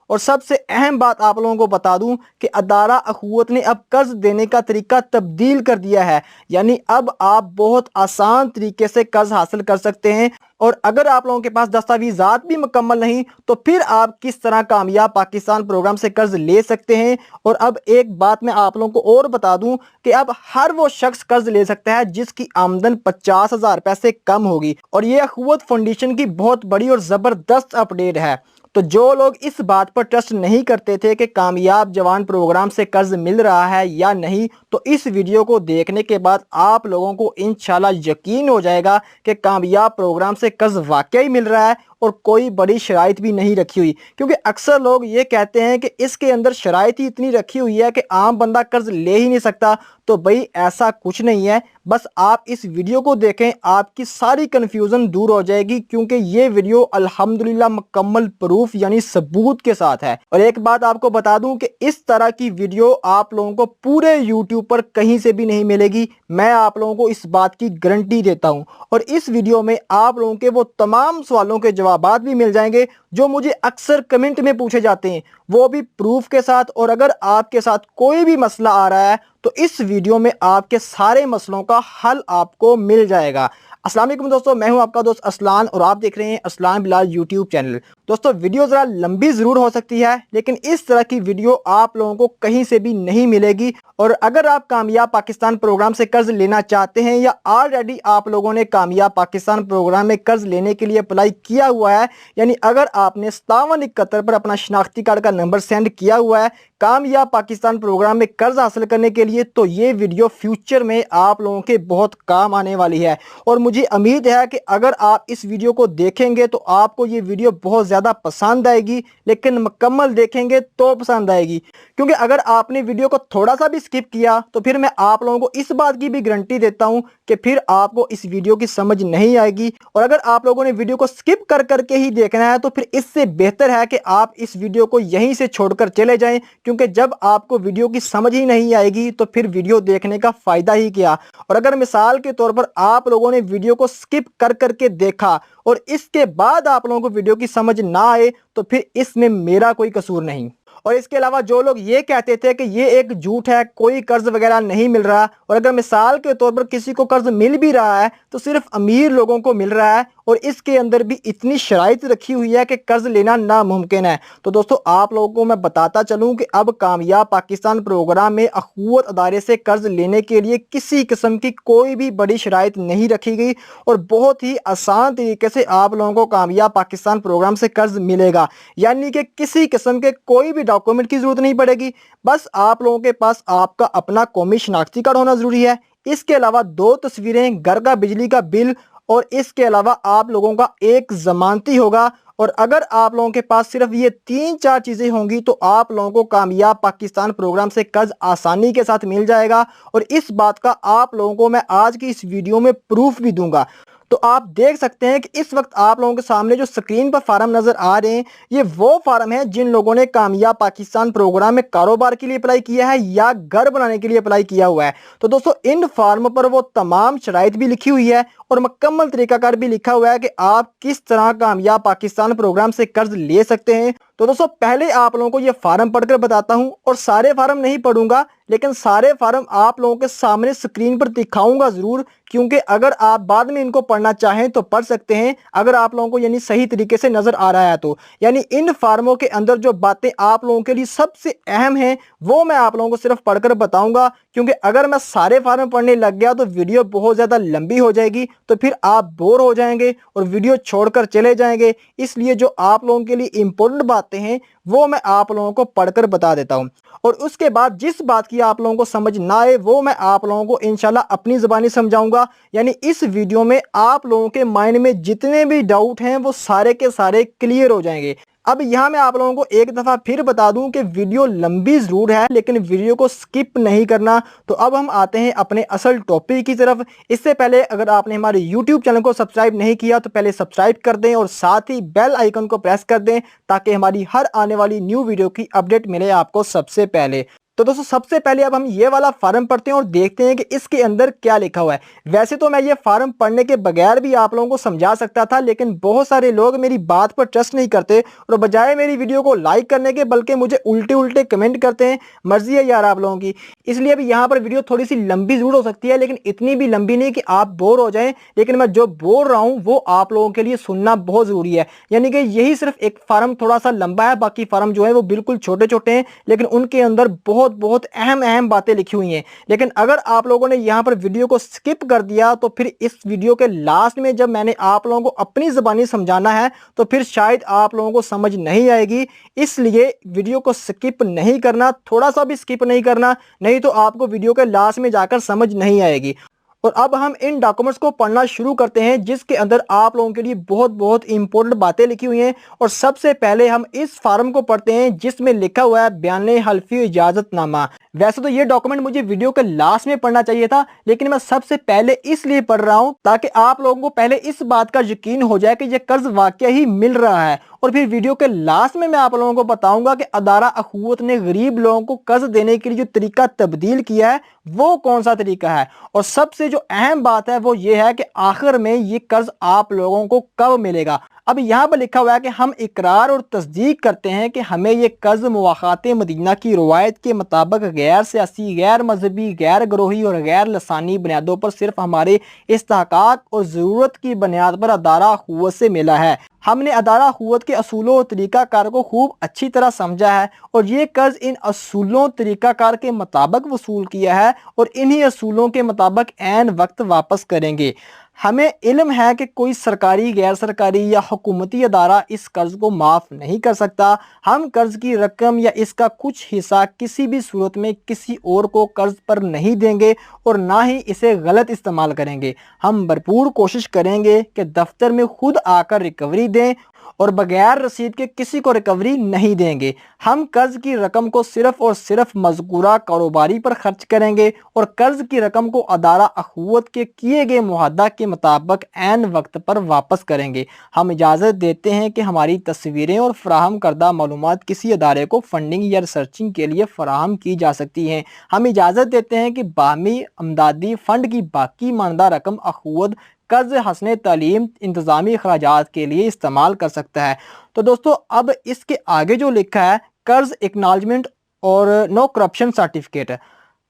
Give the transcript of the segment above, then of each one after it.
اور سب سے اہم بات آپ لوگوں کو بتا دوں کہ ادارہ اخوت نے اب قرض دینے کا طریقہ تبدیل کر دیا ہے، یعنی اب آپ بہت آسان طریقے سے قرض حاصل کر سکتے ہیں، اور اگر آپ لوگوں کے پاس دستاویزات بھی مکمل نہیں تو پھر آپ کس طرح کامیاب پاکستان پروگرام سے قرض لے سکتے ہیں۔ اور اب ایک بات میں آپ لوگوں کو اور بتا دوں کہ اب ہر وہ شخص قرض لے سکتا ہے جس کی آمدن 50,000 روپے سے کم ہوگی، اور یہ اخوت فاؤنڈیشن کی بہت بڑی اور زبردست اپڈیٹ ہے۔ تو جو لوگ اس بات پر ٹرسٹ نہیں کرتے تھے کہ کامیاب جوان پروگرام سے قرض مل رہا ہے یا نہیں، تو اس ویڈیو کو دیکھنے کے بعد آپ لوگوں کو انشاءاللہ یقین ہو جائے گا کہ کامیاب پروگرام سے قرض واقعی مل رہا ہے اور کوئی بڑی شرائط بھی نہیں رکھی ہوئی، کیونکہ اکثر لوگ یہ کہتے ہیں کہ اس کے اندر شرائط ہی اتنی رکھی ہوئی ہے کہ عام بندہ قرض لے ہی نہیں سکتا۔ تو بھئی ایسا کچھ نہیں ہے، بس آپ اس ویڈیو کو دیکھیں، آپ کی ساری کنفیوژن دور ہو جائے گی، کیونکہ یہ ویڈیو الحمدللہ مکمل پروف یعنی ثبوت کے ساتھ ہے۔ اور ایک بات آپ کو بتا دوں کہ اس طرح کی ویڈیو آپ لوگوں کو پورے یوٹیوب پر کہیں سے بھی نہیں ملے گی، میں آپ لوگوں کو اس بات کی گارنٹی دیتا ہوں۔ اور اس ویڈیو میں آپ لوگوں کے وہ تمام سوالوں کے جوابات بھی مل جائیں گے جو مجھے اکثر کمنٹ میں پوچھے جاتے ہیں، وہ بھی پروف کے ساتھ۔ اور اگر آپ کے ساتھ کوئی بھی مسئلہ آ رہا ہے تو اس ویڈیو میں آپ کے سارے مسئلوں کا حل آپ کو مل جائے گا۔ السلام علیکم دوستو، میں ہوں آپ کا دوست اسلان اور آپ دیکھ رہے ہیں اسلان بلال یوٹیوب چینل۔ دوستو ویڈیو ذرا لمبی ضرور ہو سکتی ہے، لیکن اس طرح کی ویڈیو آپ لوگوں کو کہیں سے بھی نہیں ملے گی۔ اور اگر آپ کامیاب پاکستان پروگرام سے قرض لینا چاہتے ہیں یا آلریڈی آپ لوگوں نے کامیاب پاکستان پروگرام میں قرض لینے کے لیے اپلائی کیا ہوا ہے، یعنی اگر آپ نے 5771 پر اپنا شناختی کارڈ کا نمبر سینڈ کیا ہوا ہے کامیاب پاکستان پروگرام میں قرض حاصل کرنے کے لیے، تو یہ ویڈیو فیوچر میں آپ لوگوں کے بہت کام آنے والی ہے۔ اور مجھے امید ہے کہ اگر آپ اس ویڈیو کو دیکھیں گے تو آپ کو یہ ویڈیو بہت زیادہ پسند آئے گی، لیکن مکمل دیکھیں گے تو پسند آئے گی، کیونکہ اگر آپ نے ویڈیو کو تھوڑا سا بھی سکپ کیا تو پھر میں آپ لوگوں کو اس بات کی بھی گارنٹی دیتا ہوں کہ پھر آپ کو اس ویڈیو کی سمجھ نہیں آئے گی۔ اور اگر آپ لوگوں نے ویڈیو کو سکپ کر کے ہی دیکھنا ہے تو پھر اس سے بہتر ہے کہ آپ اس ویڈیو کو یہیں سے چھوڑ کر چلے جائیں، کیونکہ جب آپ کو ویڈیو کی سمجھ ہی نہیں آئے گی تو پھر ویڈیو دیکھنے کا فائدہ ہی کیا۔ اور اگر مثال کے طور پر آپ لوگوں نے ویڈیو کو سکپ کر کے دیکھا اور اس کے بعد آپ لوگوں کو ویڈیو کی سمجھ نہ آئے تو پھر اس میں میرا کوئی قصور نہیں۔ اور اس کے علاوہ جو لوگ یہ کہتے تھے کہ یہ ایک جھوٹ ہے، کوئی قرض وغیرہ نہیں مل رہا، اور اگر مثال کے طور پر کسی کو قرض مل بھی رہا ہے تو صرف امیر لوگوں کو مل رہا ہے، اور اس کے اندر بھی اتنی شرائط رکھی ہوئی ہے کہ قرض لینا ناممکن ہے۔ تو دوستو آپ لوگوں کو میں بتاتا چلوں کہ اب کامیاب پاکستان پروگرام میں اخوت ادارے سے قرض لینے کے لیے کسی قسم کی کوئی بھی بڑی شرائط نہیں رکھی گئی، اور بہت ہی آسان طریقے سے آپ لوگوں کو کامیاب پاکستان پروگرام سے قرض ملے گا، یعنی کہ کسی قسم کے کوئی بھی ڈاکومنٹ کی ضرورت نہیں پڑے گی۔ بس آپ لوگوں کے پاس آپ کا اپنا قومی شناختی کارڈ ہونا ضروری ہے، اس کے علاوہ 2 تصویریں، گھر کا بجلی کا بل، اور اس کے علاوہ آپ لوگوں کا ایک ضمانتی ہوگا۔ اور اگر آپ لوگوں کے پاس صرف یہ 3-4 چیزیں ہوں گی تو آپ لوگوں کو کامیاب پاکستان پروگرام سے قرض آسانی کے ساتھ مل جائے گا، اور اس بات کا آپ لوگوں کو میں آج کی اس ویڈیو میں پروف بھی دوں گا۔ تو آپ دیکھ سکتے ہیں کہ اس وقت آپ لوگوں کے سامنے جو سکرین پر فارم نظر آ رہے ہیں، یہ وہ فارم ہیں جن لوگوں نے کامیاب پاکستان پروگرام میں کاروبار کے لیے اپلائی کیا ہے یا گھر بنانے کے لیے اپلائی کیا ہوا ہے۔ تو دوستو ان فارم پر وہ تمام شرائط بھی لکھی ہوئی ہے اور مکمل طریقہ کار بھی لکھا ہوا ہے کہ آپ کس طرح کامیاب پاکستان پروگرام سے قرض لے سکتے ہیں۔ تو دوستو پہلے آپ لوگوں کو یہ فارم پڑھ کر بتاتا ہوں، اور سارے فارم نہیں پڑھوں گا لیکن سارے فارم آپ لوگوں کے سامنے سکرین پر دکھاؤں گا ضرور، کیونکہ اگر آپ بعد میں ان کو پڑھنا چاہیں تو پڑھ سکتے ہیں، اگر آپ لوگوں کو یعنی صحیح طریقے سے نظر آ رہا ہے تو۔ یعنی ان فارموں کے اندر جو باتیں آپ لوگوں کے لیے سب سے اہم ہیں وہ میں آپ لوگوں کو صرف پڑھ کر بتاؤں گا، کیونکہ اگر میں سارے فارم پڑھنے لگ گیا تو ویڈیو بہت زیادہ لمبی ہو جائے گی، تو پھر آپ بور ہو جائیں گے اور ویڈیو چھوڑ کر چلے جائیں گے۔ اس لیے جو آپ لوگوں کے لیے امپورٹنٹ باتیں ہیں وہ میں آپ لوگوں کو پڑھ کر بتا دیتا ہوں، اور اس کے بعد جس بات کی آپ لوگوں کو سمجھ نہ آئے وہ میں آپ لوگوں کو انشاءاللہ اپنی زبانی سمجھاؤں گا۔ یعنی اس ویڈیو میں آپ لوگوں کے مائنڈ میں جتنے بھی ڈاؤٹ ہیں وہ سارے کے سارے کلیئر ہو جائیں گے۔ اب یہاں میں آپ لوگوں کو ایک دفعہ پھر بتا دوں کہ ویڈیو لمبی ضرور ہے لیکن ویڈیو کو سکپ نہیں کرنا۔ تو اب ہم آتے ہیں اپنے اصل ٹاپک کی طرف۔ اس سے پہلے اگر آپ نے ہمارے یوٹیوب چینل کو سبسکرائب نہیں کیا تو پہلے سبسکرائب کر دیں اور ساتھ ہی بیل آئیکن کو پریس کر دیں تاکہ ہماری ہر آنے والی نیو ویڈیو کی اپڈیٹ ملے آپ کو سب سے پہلے۔ तो दोस्तों सबसे पहले अब हम ये वाला फॉर्म पढ़ते हैं और देखते हैं कि इसके अंदर क्या लिखा हुआ है। वैसे तो मैं ये फॉर्म पढ़ने के बगैर भी आप लोगों को समझा सकता था, लेकिन बहुत सारे लोग मेरी बात पर ट्रस्ट नहीं करते और बजाय मेरी वीडियो को लाइक करने के बल्कि मुझे उल्टे उल्टे कमेंट करते हैं। मर्जी है यार आप लोगों की। इसलिए अभी यहाँ पर वीडियो थोड़ी सी लंबी जरूर हो सकती है, लेकिन इतनी भी लंबी नहीं कि आप बोर हो जाएं। लेकिन मैं जो बोल रहा हूँ वो आप लोगों के लिए सुनना बहुत जरूरी है। यानी कि यही सिर्फ एक फॉर्म थोड़ा सा लंबा है, बाकी फॉर्म जो है वो बिल्कुल छोटे छोटे हैं, लेकिन उनके अंदर बहुत बहुत अहम बातें लिखी हुई हैं। लेकिन अगर आप लोगों ने यहाँ पर वीडियो को स्किप कर दिया तो फिर इस वीडियो के लास्ट में जब मैंने आप लोगों को अपनी ज़बानी समझाना है तो फिर शायद आप लोगों को समझ नहीं आएगी। इसलिए वीडियो को स्किप नहीं करना, थोड़ा सा भी स्किप नहीं करना, नहीं तो आपको वीडियो के लास्ट में जाकर समझ नहीं आएगी। और अब हम इन डॉक्यूमेंट्स को पढ़ना शुरू करते हैं जिसके अंदर आप लोगों के लिए बहुत बहुत इंपॉर्टेंट बातें लिखी हुई हैं। और सबसे पहले हम इस फॉर्म को पढ़ते हैं जिसमें लिखा हुआ है बयान हल्फी इजाजतनामा। वैसे तो ये डॉक्यूमेंट मुझे वीडियो के लास्ट में पढ़ना चाहिए था, लेकिन मैं सबसे पहले इसलिए पढ़ रहा हूं ताकि आप लोगों को पहले इस बात का यकीन हो जाए कि ये कर्ज वाकई ही मिल रहा है। और फिर वीडियो के लास्ट में मैं आप लोगों को बताऊंगा कि अदारा अखुवत ने गरीब लोगों को कर्ज देने के लिए जो तरीका तब्दील किया है वो कौन सा तरीका है। और सबसे जो अहम बात है वो ये है कि आखिर में ये कर्ज आप लोगों को कब मिलेगा। अब यहाँ पर लिखा हुआ है कि हम इकरार और तस्दीक करते हैं कि हमें ये कर्ज मुवाक़ात मदीना की रवायत के मुताबिक गैर सियासी, गैर मजहबी, गैर ग्रोही और गैर लसानी बुनियादों पर सिर्फ हमारे इस्तेहकाक और ज़रूरत की बुनियाद पर अदारा अखुवत से मिला है। हमने अदारा अखुवत के असूलों और तरीक़ाकार को खूब अच्छी तरह समझा है और ये कर्ज इन असूलों तरीक़ाकार के मुताबिक वसूल किया है और इन्हीं असूलों के मुताबिक ऐन वक्त वापस करेंगे। हमें इल्म है कि कोई सरकारी, गैर सरकारी या हुकूमती अदारा इस कर्ज को माफ़ नहीं कर सकता। हम कर्ज की रकम या इसका कुछ हिस्सा किसी भी सूरत में किसी और को कर्ज पर नहीं देंगे और ना ही इसे गलत इस्तेमाल करेंगे। हम भरपूर कोशिश करेंगे कि दफ्तर में खुद आकर रिकवरी दें और बगैर रसीद के किसी को रिकवरी नहीं देंगे। हम कर्ज की रकम को सिर्फ और सिर्फ मज़कूरा कारोबारी पर खर्च करेंगे और कर्ज की रकम को अदारा अखुवत के किए गए मुआहदा के मुताबिक ऐन वक्त पर वापस करेंगे। हम इजाज़त देते हैं कि हमारी तस्वीरें और फराहम करदा मालूमात किसी अदारे को फंडिंग या रिसर्चिंग के लिए फराहम की जा सकती हैं। हम इजाज़त देते हैं कि बाहमी अमदादी फ़ंड की बाकी मानदा रकम अखुवत कर्ज हसने तालीम इंतज़ामी अखराजात के लिए इस्तेमाल कर सकता है। तो दोस्तों अब इसके आगे जो लिखा है कर्ज एक्नॉलेजमेंट और नो करप्शन सर्टिफिकेट है।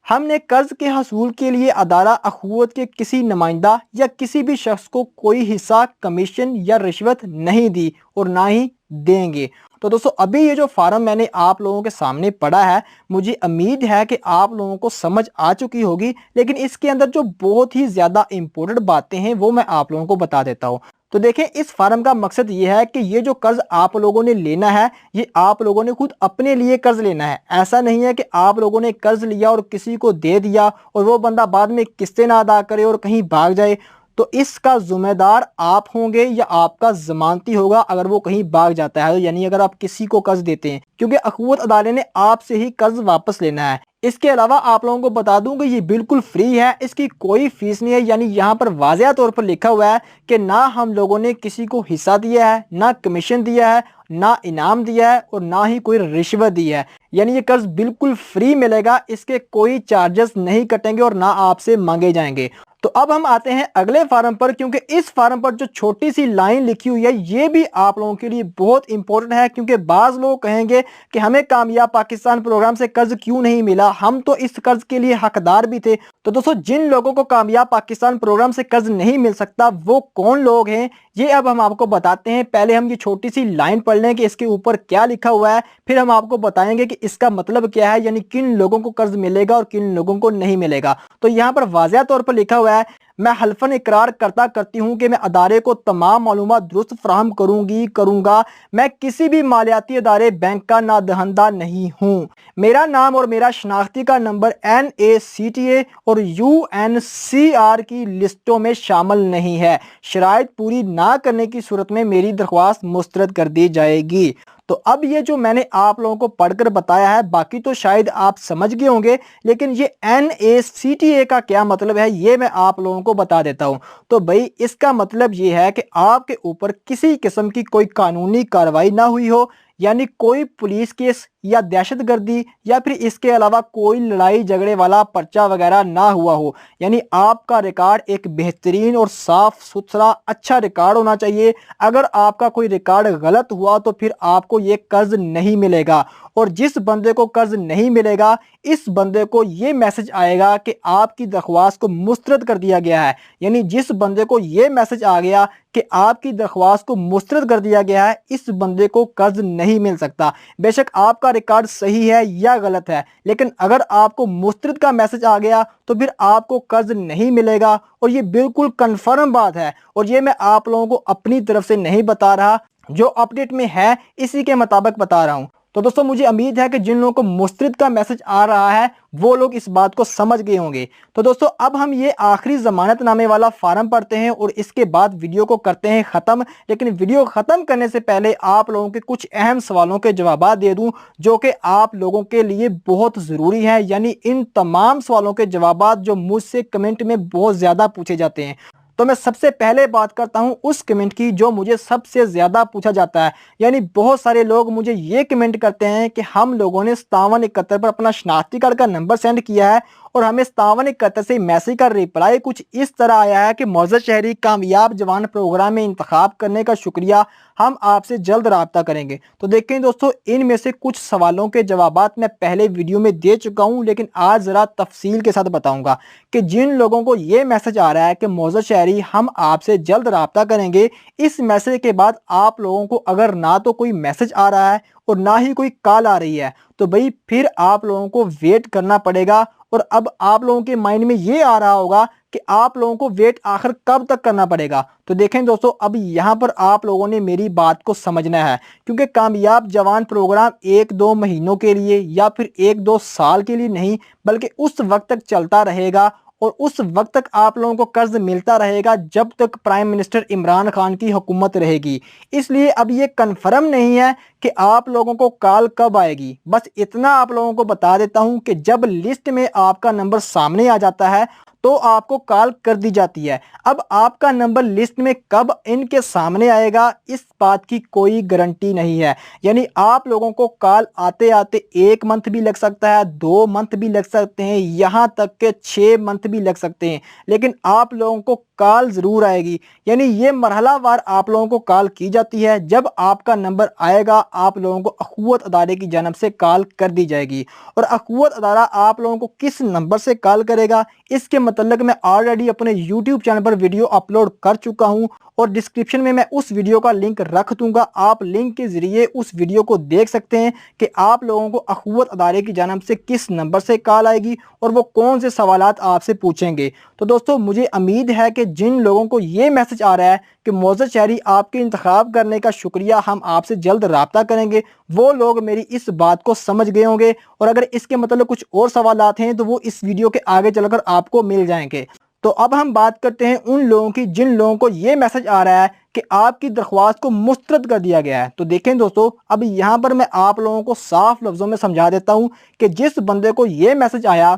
हमने कर्ज के हसूल के लिए अदारा अखुवत के किसी नुमाइंदा या किसी भी शख्स को कोई हिस्सा, कमीशन या रिश्वत नहीं दी और ना ही देंगे। तो दोस्तों अभी ये जो फार्म मैंने आप लोगों के सामने पढ़ा है, मुझे उम्मीद है कि आप लोगों को समझ आ चुकी होगी, लेकिन इसके अंदर जो बहुत ही ज़्यादा इम्पोर्टेंट बातें हैं वो मैं आप लोगों को बता देता हूँ। तो देखें, इस फार्म का मकसद ये है कि ये जो कर्ज आप लोगों ने लेना है ये आप लोगों ने खुद अपने लिए कर्ज लेना है। ऐसा नहीं है कि आप लोगों ने कर्ज लिया और किसी को दे दिया और वो बंदा बाद में किस्तें ना अदा करे और कहीं भाग जाए, तो इसका जिम्मेदार आप होंगे या आपका जमानती होगा अगर वो कहीं भाग जाता है। यानी अगर आप किसी को कर्ज देते हैं, क्योंकि अखुवत अदारे ने आपसे ही कर्ज वापस लेना है। इसके अलावा आप लोगों को बता दूं कि ये बिल्कुल फ्री है, इसकी कोई फीस नहीं है। यानी यहाँ पर वाज़ेह तौर पर लिखा हुआ है कि ना हम लोगों ने किसी को हिस्सा दिया है, ना कमीशन दिया है, ना इनाम दिया है और ना ही कोई रिश्वत दी है। यानी ये कर्ज बिल्कुल फ्री मिलेगा, इसके कोई चार्जेस नहीं कटेंगे और ना आपसे मांगे जाएंगे। तो अब हम आते हैं अगले फार्म पर, क्योंकि इस फार्म पर जो छोटी सी लाइन लिखी हुई है ये भी आप लोगों के लिए बहुत इंपॉर्टेंट है, क्योंकि बाज़ लोग कहेंगे कि हमें कामयाब पाकिस्तान प्रोग्राम से कर्ज क्यों नहीं मिला, हम तो इस कर्ज के लिए हकदार भी थे। तो दोस्तों जिन लोगों को कामयाब पाकिस्तान प्रोग्राम से कर्ज नहीं मिल सकता वो कौन लोग हैं ये अब हम आपको बताते हैं। पहले हम ये छोटी सी लाइन पढ़ लें कि इसके ऊपर क्या लिखा हुआ है, फिर हम आपको बताएंगे कि इसका मतलब क्या है, यानी किन लोगों को कर्ज मिलेगा और किन लोगों को नहीं मिलेगा। तो यहाँ पर वाज़ेह तौर पर लिखा हुआ है, मैं हल्फन इकरार करती हूँ कि मैं अदारे को तमाम मालूमात दुरुस्त फराहम करूँगा। मैं किसी भी मालियाती अदारे बैंक का नादहंदा नहीं हूँ। मेरा नाम और मेरा शनाख्ती का नंबर NACTA और UNCR की लिस्टों में शामिल नहीं है। शराइत पूरी ना करने की सूरत में मेरी दरख्वास्त मुस्तरद कर दी जाएगी। तो अब ये जो मैंने आप लोगों को पढ़कर बताया है, बाकी तो शायद आप समझ गए होंगे, लेकिन ये NACTA का क्या मतलब है ये मैं आप लोगों को बता देता हूँ। तो भाई इसका मतलब ये है कि आपके ऊपर किसी किस्म की कोई कानूनी कार्रवाई ना हुई हो, यानी कोई पुलिस केस या दहशत गर्दी या फिर इसके अलावा कोई लड़ाई झगड़े वाला पर्चा वगैरह ना हुआ हो, यानी आपका रिकॉर्ड एक बेहतरीन और साफ सुथरा अच्छा रिकॉर्ड होना चाहिए। अगर आपका कोई रिकॉर्ड गलत हुआ तो फिर आपको ये कर्ज नहीं मिलेगा, और जिस बंदे को कर्ज नहीं मिलेगा इस बंदे को ये मैसेज आएगा कि आपकी दरख्वास्त को मुस्तरद कर दिया गया है। यानी जिस बंदे को ये मैसेज आ गया कि आपकी दरख्वास्त को मुस्तरद कर दिया गया है, इस बंदे को कर्ज नहीं मिल सकता, बेशक आपका रिकॉर्ड सही है या गलत है। लेकिन अगर आपको मुस्तरद का मैसेज आ गया तो फिर आपको कर्ज नहीं मिलेगा, और ये बिल्कुल कन्फर्म बात है। और ये मैं आप लोगों को अपनी तरफ से नहीं बता रहा, जो अपडेट में है इसी के मुताबिक बता रहा हूँ। तो दोस्तों मुझे उम्मीद है कि जिन लोगों को मुस्तरद का मैसेज आ रहा है वो लोग इस बात को समझ गए होंगे। तो दोस्तों अब हम ये आखिरी जमानतनामे वाला फार्म पढ़ते हैं और इसके बाद वीडियो को करते हैं ख़त्म। लेकिन वीडियो ख़त्म करने से पहले आप लोगों के कुछ अहम सवालों के जवाब दे दूं जो कि आप लोगों के लिए बहुत ज़रूरी है। यानी इन तमाम सवालों के जवाब जो मुझसे कमेंट में बहुत ज़्यादा पूछे जाते हैं। तो मैं सबसे पहले बात करता हूं उस कमेंट की जो मुझे सबसे ज़्यादा पूछा जाता है। यानी बहुत सारे लोग मुझे ये कमेंट करते हैं कि हम लोगों ने 5771 पर अपना शनाख्ती कार्ड का नंबर सेंड किया है और हमें 5771 से मैसेज का रिप्लाई कुछ इस तरह आया है कि मौजूद शहरी कामयाब जवान प्रोग्राम में इंतखाब करने का शुक्रिया, हम आपसे जल्द राब्ता करेंगे। तो देखें दोस्तों, इनमें से कुछ सवालों के जवाबात मैं पहले वीडियो में दे चुका हूं, लेकिन आज ज़रा तफसील के साथ बताऊंगा कि जिन लोगों को ये मैसेज आ रहा है कि मौजूद शहरी हम आपसे जल्द राब्ता करेंगे, इस मैसेज के बाद आप लोगों को अगर ना तो कोई मैसेज आ रहा है और ना ही कोई कॉल आ रही है तो भाई फिर आप लोगों को वेट करना पड़ेगा। और अब आप लोगों के माइंड में ये आ रहा होगा कि आप लोगों को वेट आखिर कब तक करना पड़ेगा। तो देखें दोस्तों, अब यहाँ पर आप लोगों ने मेरी बात को समझना है, क्योंकि कामयाब जवान प्रोग्राम 1-2 महीनों के लिए या फिर 1-2 साल के लिए नहीं, बल्कि उस वक्त तक चलता रहेगा और उस वक्त तक आप लोगों को कर्ज मिलता रहेगा जब तक प्राइम मिनिस्टर इमरान खान की हुकूमत रहेगी। इसलिए अब ये कन्फर्म नहीं है कि आप लोगों को कॉल कब आएगी। बस इतना आप लोगों को बता देता हूं कि जब लिस्ट में आपका नंबर सामने आ जाता है तो आपको कॉल कर दी जाती है। अब आपका नंबर लिस्ट में कब इनके सामने आएगा इस बात की कोई गारंटी नहीं है। यानी आप लोगों को कॉल आते आते 1 मंथ भी लग सकता है, 2 मंथ भी लग सकते हैं, यहाँ तक के 6 मंथ भी लग सकते हैं, लेकिन आप लोगों को कॉल ज़रूर आएगी। यानी ये मरहलावार आप लोगों को कॉल की जाती है। जब आपका नंबर आएगा आप लोगों को अखुवत अदारे की जानब से कॉल कर दी जाएगी। और अखुवत अदारा आप लोगों को किस नंबर से कॉल करेगा इसके मतलब मैं ऑलरेडी अपने YouTube चैनल पर वीडियो अपलोड कर चुका हूं और डिस्क्रिप्शन में मैं उस वीडियो का लिंक रख दूंगा। आप लिंक के ज़रिए उस वीडियो को देख सकते हैं कि आप लोगों को अखुवत अदारे की जानब से किस नंबर से कॉल आएगी और वो कौन से सवालात आपसे पूछेंगे। तो दोस्तों मुझे उम्मीद है कि जिन लोगों को ये मैसेज आ रहा है कि मौजूद शहरी आपके इंतखाब करने का शुक्रिया, हम आपसे जल्द राब्ता करेंगे, वो लोग मेरी इस बात को समझ गए होंगे। और अगर इसके मतलब कुछ और सवालात हैं तो वो इस वीडियो के आगे चलकर आपको मिल जाएंगे। तो अब हम बात करते हैं उन लोगों की जिन लोगों को ये मैसेज आ रहा है कि आपकी दरख्वास्त को मुस्तरद कर दिया गया है। तो देखें दोस्तों, अब यहाँ पर मैं आप लोगों को साफ लफ्ज़ों में समझा देता हूँ कि जिस बंदे को ये मैसेज आया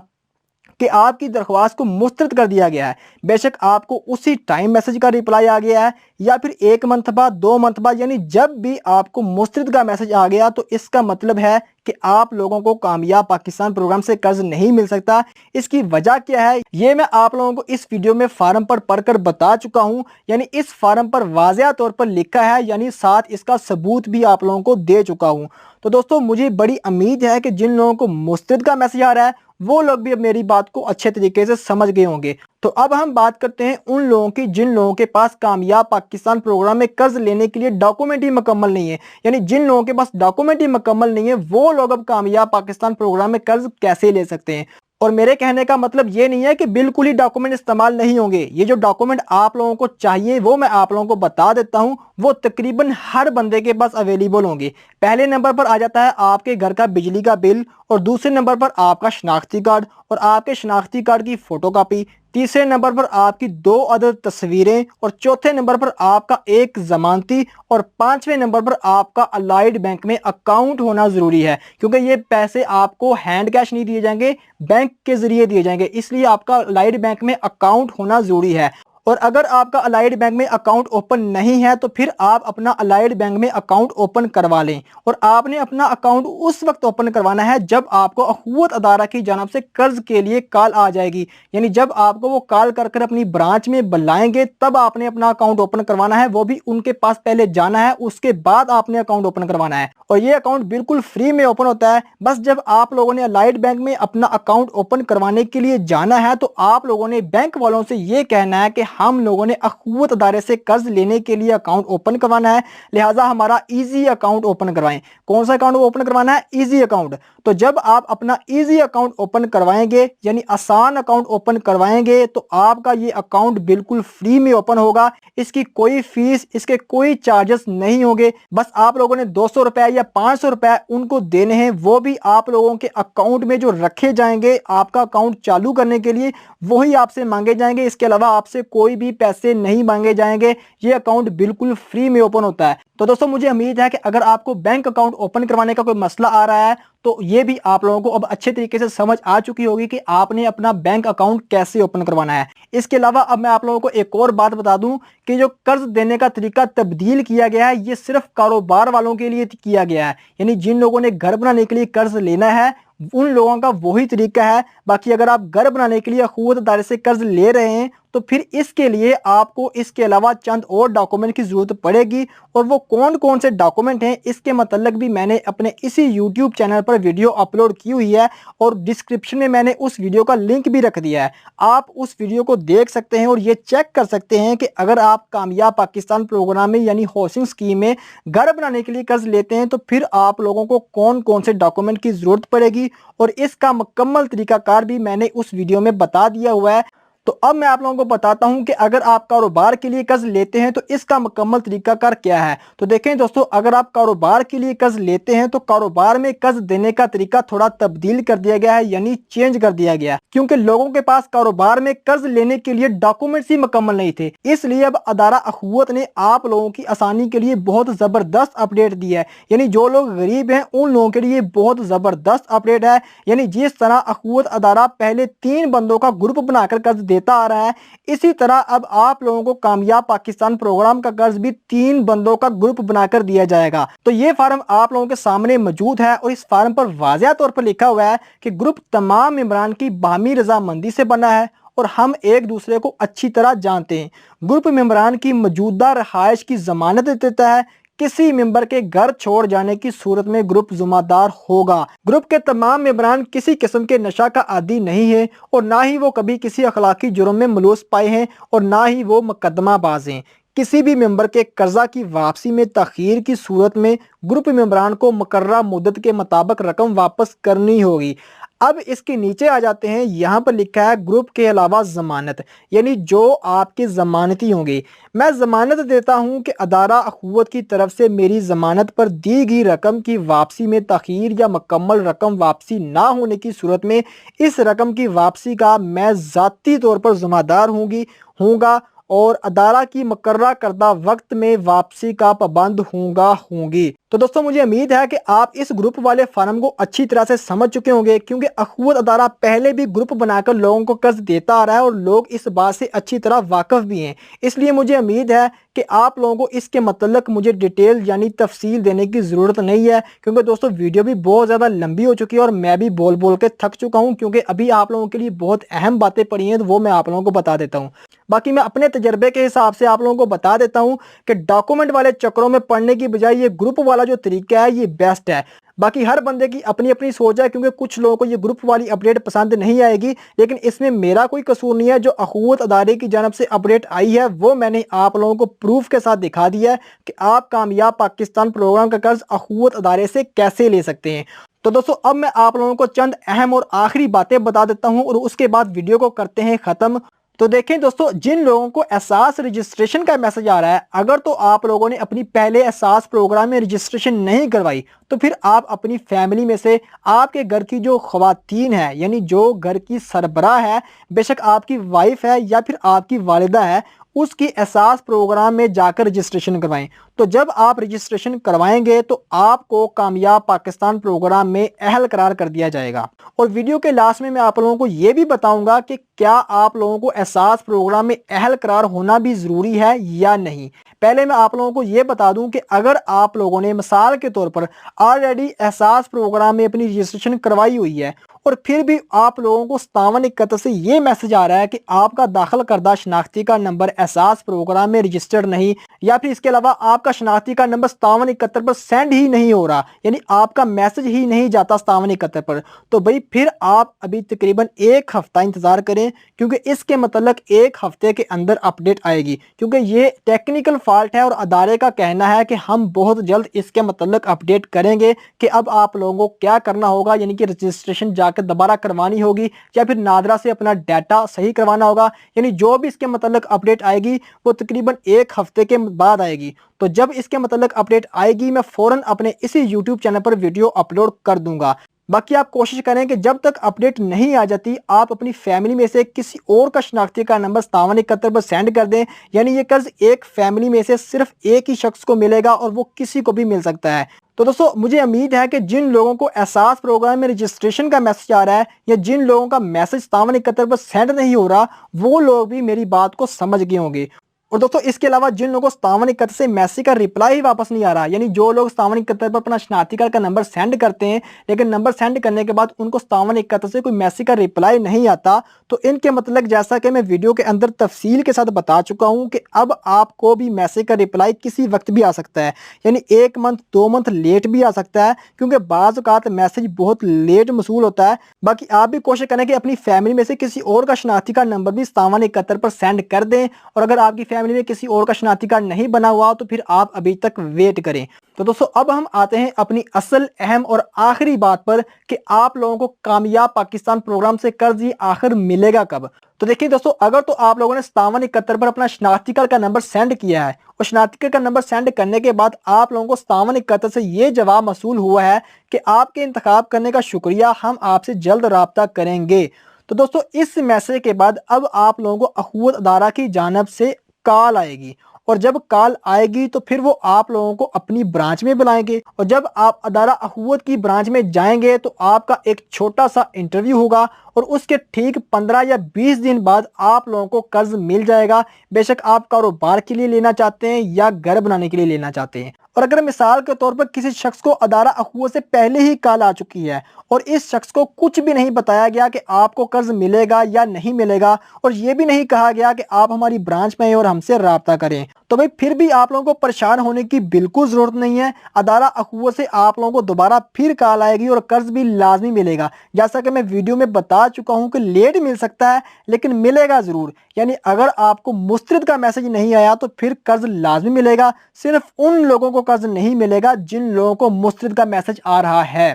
कि आपकी दरख्वास्त को मुस्तरद कर दिया गया है, बेशक आपको उसी टाइम मैसेज का रिप्लाई आ गया है या फिर 1 मंथ बाद, 2 मंथ बाद, यानी जब भी आपको मुस्तरद का मैसेज आ गया तो इसका मतलब है कि आप लोगों को कामयाब पाकिस्तान प्रोग्राम से कर्ज नहीं मिल सकता। इसकी वजह क्या है ये मैं आप लोगों को इस वीडियो में फार्म पर पढ़कर बता चुका हूं। यानी इस फार्म पर वाज़ेह तौर पर लिखा है, यानी साथ इसका सबूत भी आप लोगों को दे चुका हूं। तो दोस्तों मुझे बड़ी उम्मीद है कि जिन लोगों को मुस्तरद का मैसेज आ रहा है वो लोग भी अब मेरी बात को अच्छे तरीके से समझ गए होंगे। तो अब हम बात करते हैं उन लोगों की जिन लोगों के पास कामयाब पाकिस्तान प्रोग्राम में कर्ज लेने के लिए डॉक्यूमेंट ही मुकम्मल नहीं है। यानी जिन लोगों के पास डॉक्यूमेंट ही मुकम्मल नहीं है वो लोग अब कामयाब पाकिस्तान प्रोग्राम में कर्ज कैसे ले सकते हैं। और मेरे कहने का मतलब ये नहीं है कि बिल्कुल ही डॉक्यूमेंट इस्तेमाल नहीं होंगे। ये जो डॉक्यूमेंट आप लोगों को चाहिए वो मैं आप लोगों को बता देता हूं, वो तकरीबन हर बंदे के पास अवेलेबल होंगे। पहले नंबर पर आ जाता है आपके घर का बिजली का बिल, और दूसरे नंबर पर आपका शनाख्ती कार्ड और आपके शनाख्ती कार्ड की फ़ोटोकॉपी, तीसरे नंबर पर आपकी 2 अदद तस्वीरें, और चौथे नंबर पर आपका एक ज़मानती, और 5वें नंबर पर आपका अलाइड बैंक में अकाउंट होना ज़रूरी है, क्योंकि ये पैसे आपको हैंड कैश नहीं दिए जाएंगे, बैंक के ज़रिए दिए जाएंगे, इसलिए आपका अलाइड बैंक में अकाउंट होना ज़रूरी है। اور اگر آپ کا الائیڈ بینک میں اکاؤنٹ اوپن نہیں ہے تو پھر آپ اپنا الائیڈ بینک میں اکاؤنٹ اوپن کروا لیں، اور آپ نے اپنا اکاؤنٹ اس وقت اوپن کروانا ہے جب آپ کو اخوت ادارہ کی جانب سے قرض کے لیے کال آ جائے گی، یعنی جب آپ کو وہ کال کر کر اپنی برانچ میں بلائیں گے تب آپ نے اپنا اکاؤنٹ اوپن کروانا ہے، وہ بھی ان کے پاس پہلے جانا ہے، اس کے بعد آپ نے اکاؤنٹ اوپن کروانا ہے، اور یہ اکاؤنٹ بالکل فری میں اوپن ہوتا ہے۔ بس جب آپ لوگوں نے الائیڈ بینک میں اپنا اکاؤنٹ اوپن کروانے کے لیے جانا ہے تو آپ لوگوں نے بینک والوں سے یہ کہنا ہے کہ ہم لوگوں نے اخوت ادارے سے قرض لینے کے لیے اکاؤنٹ اوپن کروانا ہے، لہٰذا ہمارا ایزی اکاؤنٹ اوپن کروائیں۔ کون سا اکاؤنٹ اوپن کروانا ہے؟ Easy account. تو جب آپ اپنا ایزی اکاؤنٹ اوپن کروائیں گے، یعنی آسان اکاؤنٹ اوپن کروائیں گے، تو آپ کا یہ اکاؤنٹ بالکل فری میں اوپن ہوگا، اس کی کوئی فیس، اس کے کوئی چارجز نہیں ہوں گے۔ بس آپ لوگوں نے 200 روپے یا 500 روپے ان کو دینے ہیں، وہ بھی آپ لوگوں کے اکاؤنٹ میں جو رکھے جائیں گے آپ کا اکاؤنٹ چالو کرنے کے لیے، وہی آپ سے مانگے جائیں گے، اس کے علاوہ آپ سے کوئی بھی پیسے نہیں مانگے جائیں گے۔ یہ اکاؤنٹ بالکل فری میں اوپن ہوتا ہے۔ تو دوستوں مجھے امید ہے کہ اگر آپ کو بینک اکاؤنٹ اوپن کروانے کا کوئی مسئلہ آ رہا ہے تو یہ بھی آپ لوگوں کو اب اچھے طریقے سے سمجھ آ چکی ہوگی کہ آپ نے اپنا بینک اکاؤنٹ کیسے اوپن کروانا ہے۔ اس کے علاوہ اب میں آپ لوگوں کو ایک اور بات بتا دوں کہ جو قرض دینے کا طریقہ تبدیل کیا گیا ہے یہ صرف کاروبار والوں کے لیے کیا گیا ہے، یعنی جن لوگوں نے گھر بنانے کے لیے قرض لینا ہے ان لوگوں کا وہی طریقہ ہے۔ باقی اگر آپ گھر بنانے کے لیے اخوت ادارے سے قرض لے رہے ہیں تو پھر اس کے لیے آپ کو اس کے علاوہ چند اور ڈاکومنٹ کی ضرورت پڑے گی، اور وہ کون کون سے ڈاکومنٹ ہیں اس کے متعلق بھی میں نے اپنے اسی یوٹیوب چینل پر ویڈیو اپلوڈ کی ہوئی ہے، اور ڈسکرپشن میں نے اس ویڈیو کا لنک بھی رکھ دیا ہے، آپ اس ویڈیو کو دیکھ سکتے ہیں اور یہ چیک کر سکتے ہیں کہ اگر آپ کامیاب پاکستان پروگرام میں یعنی ہاؤسنگ اسکیم میں گھر بنانے کے لیے قرض لیتے ہیں تو پھر آپ لوگوں کو کون کون سے ڈاکومنٹ کی ضرورت پڑے گی، اور اس کا مکمل طریقہ کار بھی میں نے اس ویڈیو میں بتا دیا ہوا ہے۔ تو اب میں آپ لوگوں کو بتاتا ہوں کہ اگر آپ کاروبار کے لیے قرض لیتے ہیں تو اس کا مکمل طریقہ کار کیا ہے۔ تو دیکھیں دوستو، اگر آپ کاروبار کے لیے قرض لیتے ہیں تو کاروبار میں قرض دینے کا طریقہ تھوڑا تبدیل کر دیا گیا ہے، یعنی چینج کر دیا گیا ہے، کیونکہ لوگوں کے پاس کاروبار میں قرض لینے کے لیے ڈاکومنٹس ہی مکمل نہیں تھے، اس لیے اب ادارہ اخوت نے آپ لوگوں کی آسانی کے لیے بہت زبردست اپڈیٹ دی ہے، یعنی جو لوگ غریب ہیں ان لوگوں کے لیے بہت زبردست اپڈیٹ ہے۔ یعنی جس طرح اخوت ادارہ پہلے 3 بندوں کا گروپ بنا کر قرض دیتا آ رہا ہے، اسی طرح اب آپ لوگوں کو کامیاب پاکستان پروگرام کا قرض بھی 3 بندوں کا گروپ بنا کر دیا جائے گا۔ تو یہ فارم آپ لوگوں کے سامنے موجود ہے، اور اس فارم پر واضح طور پر لکھا ہوا ہے کہ گروپ تمام ممبران کی باہمی رضامندی سے بنا ہے اور ہم ایک دوسرے کو اچھی طرح جانتے ہیں۔ گروپ ممبران کی موجودہ رہائش کی ضمانت دیتا ہے، کسی ممبر کے گھر چھوڑ جانے کی صورت میں گروپ ذمہ دار ہوگا۔ گروپ کے تمام ممبران کسی قسم کے نشہ کا عادی نہیں ہیں، اور نہ ہی وہ کبھی کسی اخلاقی جرم میں ملوث پائے ہیں، اور نہ ہی وہ مقدمہ باز ہیں۔ کسی بھی ممبر کے قرضہ کی واپسی میں تاخیر کی صورت میں گروپ ممبران کو مقررہ مدت کے مطابق رقم واپس کرنی ہوگی۔ اب اس کے نیچے آ جاتے ہیں، یہاں پر لکھا ہے گروپ کے علاوہ ضمانت، یعنی جو آپ کے ضمانتی ہوں گے۔ میں ضمانت دیتا ہوں کہ ادارہ اخوت کی طرف سے میری ضمانت پر دی گئی رقم کی واپسی میں تاخیر یا مکمل رقم واپسی نہ ہونے کی صورت میں اس رقم کی واپسی کا میں ذاتی طور پر ذمہ دار ہوں گا، اور ادارہ کی مقررہ کردہ وقت میں واپسی کا پابند ہوں گی۔ تو دوستوں مجھے امید ہے کہ آپ اس گروپ والے فارم کو اچھی طرح سے سمجھ چکے ہوں گے، کیونکہ اخوت ادارہ پہلے بھی گروپ بنا کر لوگوں کو قرض دیتا آ رہا ہے اور لوگ اس بات سے اچھی طرح واقف بھی ہیں۔ اس لیے مجھے امید ہے کہ آپ لوگوں کو اس کے متعلق مجھے ڈیٹیل یعنی تفصیل دینے کی ضرورت نہیں ہے، کیونکہ دوستوں ویڈیو بھی بہت زیادہ لمبی ہو چکی ہے اور میں بھی بول بول کے تھک چکا ہوں، کیونکہ ابھی آپ لوگوں کے لیے بہت اہم باتیں پڑی ہیں تو وہ میں آپ لوگوں کو بتا دیتا ہوں۔ باقی میں اپنے تجربے کے حساب سے آپ لوگوں کو بتا دیتا ہوں کہ ڈاکومنٹ والے چکروں میں پڑنے کی بجائے یہ گروپ والا جو طریقہ ہے یہ بیسٹ ہے۔ باقی ہر بندے کی اپنی اپنی سوچ ہے، کیونکہ کچھ لوگوں کو یہ گروپ والی اپڈیٹ پسند نہیں آئے گی، لیکن اس میں میرا کوئی قصور نہیں ہے۔ جو اخوت ادارے کی جانب سے اپڈیٹ آئی ہے وہ میں نے آپ لوگوں کو پروف کے ساتھ دکھا دیا ہے کہ آپ کامیاب پاکستان پروگرام کا قرض اخوت ادارے سے کیسے لے سکتے ہیں۔ تو دوستو اب میں آپ لوگوں کو چند اہم اور آخری باتیں بتا دیتا ہوں اور اس کے بعد ویڈیو کو کرتے ہیں ختم۔ تو دیکھیں دوستو، جن لوگوں کو احساس رجسٹریشن کا میسج آ رہا ہے، اگر تو آپ لوگوں نے اپنی پہلے احساس پروگرام میں رجسٹریشن نہیں کروائی تو پھر آپ اپنی فیملی میں سے آپ کے گھر کی جو خواتین ہیں، یعنی جو گھر کی سربراہ ہے، بے شک آپ کی وائف ہے یا پھر آپ کی والدہ ہے، اس کی एहसास प्रोग्राम में जाकर रजिस्ट्रेशन करवाएं। तो जब आप रजिस्ट्रेशन करवाएंगे तो आपको कामयाब पाकिस्तान प्रोग्राम में अहल करार कर दिया जाएगा। और वीडियो के लास्ट में मैं आप लोगों को ये भी बताऊंगा कि क्या आप लोगों को एहसास प्रोग्राम में अहल करार होना भी ज़रूरी है या नहीं। पहले मैं आप लोगों को ये बता दूं कि अगर आप लोगों ने मिसाल के तौर पर ऑलरेडी एहसास प्रोग्राम में अपनी रजिस्ट्रेशन करवाई हुई है और फिर भी आप लोगों को 5771 से ये मैसेज आ रहा है कि आपका दाखिल करदा शनाख्ती का नंबर एहसास प्रोग्राम में रजिस्टर्ड नहीं, या फिर इसके अलावा आपका शनाख्ती का नंबर 5771 पर सेंड ही नहीं हो रहा, यानी आपका मैसेज ही नहीं जाता 5771 पर, तो भाई फिर आप अभी तकरीबन 1 हफ्ता इंतज़ार करें, क्योंकि इसके मतलब 1 हफ्ते के अंदर अपडेट आएगी। क्योंकि ये टेक्निकल फॉल्ट है और अदारे का कहना है कि हम बहुत जल्द इसके मतलब अपडेट करेंगे कि अब आप लोगों को क्या करना होगा, यानी कि रजिस्ट्रेशन जाकर दोबारा करवानी होगी या फिर नादरा से अपना डाटा सही करवाना होगा। यानी जो भी इसके मतलब अपडेट आएगी वो तकरीबन 1 हफ्ते के बाद आएगी। तो जब इसके मतलब अपडेट आएगी मैं फौरन अपने इसी यूट्यूब चैनल पर वीडियो अपलोड कर दूंगा। बाकी आप कोशिश करें कि जब तक अपडेट नहीं आ जाती आप अपनी फैमिली में से किसी और का शनाख्ती का नंबर 5771 पर सेंड कर दें। यानी ये कर्ज एक फैमिली में से सिर्फ एक ही शख्स को मिलेगा और वो किसी को भी मिल सकता है। तो दोस्तों मुझे उम्मीद है कि जिन लोगों को एहसास प्रोग्राम में रजिस्ट्रेशन का मैसेज आ रहा है या जिन लोगों का मैसेज 5771 पर सेंड नहीं हो रहा वो लोग भी मेरी बात को समझ गए होंगे। और दोस्तों इसके अलावा जिन लोगों को 5771 से मैसेज का रिप्लाई ही वापस नहीं आ रहा, यानी जो लोग 5771 पर अपना शनाख्ती कार्ड का नंबर सेंड करते हैं लेकिन नंबर सेंड करने के बाद उनको 5771 से कोई मैसेज का रिप्लाई नहीं आता, तो इनके मतलब जैसा कि मैं वीडियो के अंदर तफसील के साथ बता चुका हूं कि अब आपको भी मैसेज का रिप्लाई किसी वक्त भी आ सकता है, यानी 1 मंथ 2 मंथ लेट भी आ सकता है, क्योंकि बाज़ औक़ात मैसेज बहुत लेट मसूल होता है। बाकी आप भी कोशिश करें कि अपनी फैमिली में से किसी और का शनाख्ती कार्ड नंबर भी 5771 पर सेंड कर दें, और अगर आपकी फैमिली में किसी और का शनाख्ती कार्ड नहीं बना हुआ तो फिर आप अभी तक वेट करें। तो दोस्तों अब हम आते हैं अपनी असल अहम और आखिरी बात पर कि आप लोगों को कामयाब पाकिस्तान प्रोग्राम से कर्ज ये आखिर मिलेगा कब। तो देखिए दोस्तों, अगर तो आप लोगों ने 5771 पर अपना शनाख्ती कार्ड का नंबर सेंड किया है और शनाख्ती कार्ड का नंबर सेंड करने के बाद आप लोगों को 5771 से ये जवाब मसूल हुआ है कि आपके इंतखाब करने का शुक्रिया, हम आपसे जल्द राब्ता करेंगे। तो दोस्तों इस मैसेज के बाद अब आप लोगों को अखुवत अदारा की जानिब से कॉल आएगी, और जब कॉल आएगी तो फिर वो आप लोगों को अपनी ब्रांच में बुलाएंगे, और जब आप अदारा अखुवत की ब्रांच में जाएंगे तो आपका एक छोटा सा इंटरव्यू होगा और उसके ठीक 15 या 20 दिन बाद आप लोगों को कर्ज मिल जाएगा। बेशक आप कारोबार के लिए लेना चाहते हैं या घर बनाने के लिए लेना चाहते हैं। और अगर मिसाल के तौर पर किसी शख्स को अदारा अखुवत से पहले ही कॉल आ चुकी है और इस शख्स को कुछ भी नहीं बताया गया कि आपको कर्ज मिलेगा या नहीं मिलेगा, और ये भी नहीं कहा गया कि आप हमारी ब्रांच में आए और हमसे राब्ता करें, तो भाई फिर भी आप लोगों को परेशान होने की बिल्कुल ज़रूरत नहीं है। अदारा अखुवत से आप लोगों को दोबारा फिर कॉल आएगी और कर्ज भी लाजमी मिलेगा। जैसा कि मैं वीडियो में बता चुका हूं कि लेट मिल सकता है लेकिन मिलेगा ज़रूर। यानी अगर आपको मुस्तरद का मैसेज नहीं आया तो फिर कर्ज लाजमी मिलेगा। सिर्फ उन लोगों को कर्ज नहीं मिलेगा जिन लोगों को मुस्तरद का मैसेज आ रहा है।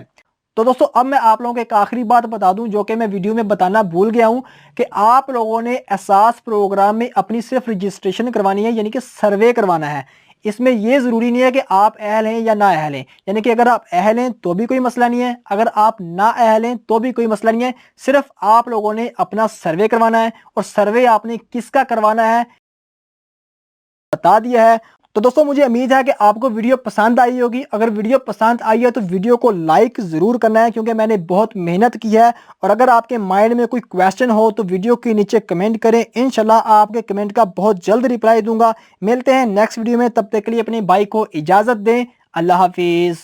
तो दोस्तों अब मैं आप लोगों को एक आखिरी बात बता दूं जो कि मैं वीडियो में बताना भूल गया हूं कि आप लोगों ने एहसास प्रोग्राम में अपनी सिर्फ रजिस्ट्रेशन करवानी है, यानी कि सर्वे करवाना है। इसमें यह ज़रूरी नहीं है कि आप अहल हैं या ना अहल हैं, यानी कि अगर आप अहल हैं तो भी कोई मसला नहीं है, अगर आप ना अहल हैं तो भी कोई मसला नहीं है। सिर्फ आप लोगों ने अपना सर्वे करवाना है, और सर्वे आपने किसका करवाना है बता दिया है। तो दोस्तों मुझे उम्मीद है कि आपको वीडियो पसंद आई होगी। अगर वीडियो पसंद आई है तो वीडियो को लाइक ज़रूर करना है, क्योंकि मैंने बहुत मेहनत की है। और अगर आपके माइंड में कोई क्वेश्चन हो तो वीडियो के नीचे कमेंट करें, इंशाल्लाह आपके कमेंट का बहुत जल्द रिप्लाई दूंगा। मिलते हैं नेक्स्ट वीडियो में, तब तक के लिए अपने भाई को इजाज़त दें। अल्लाह हाफिज़।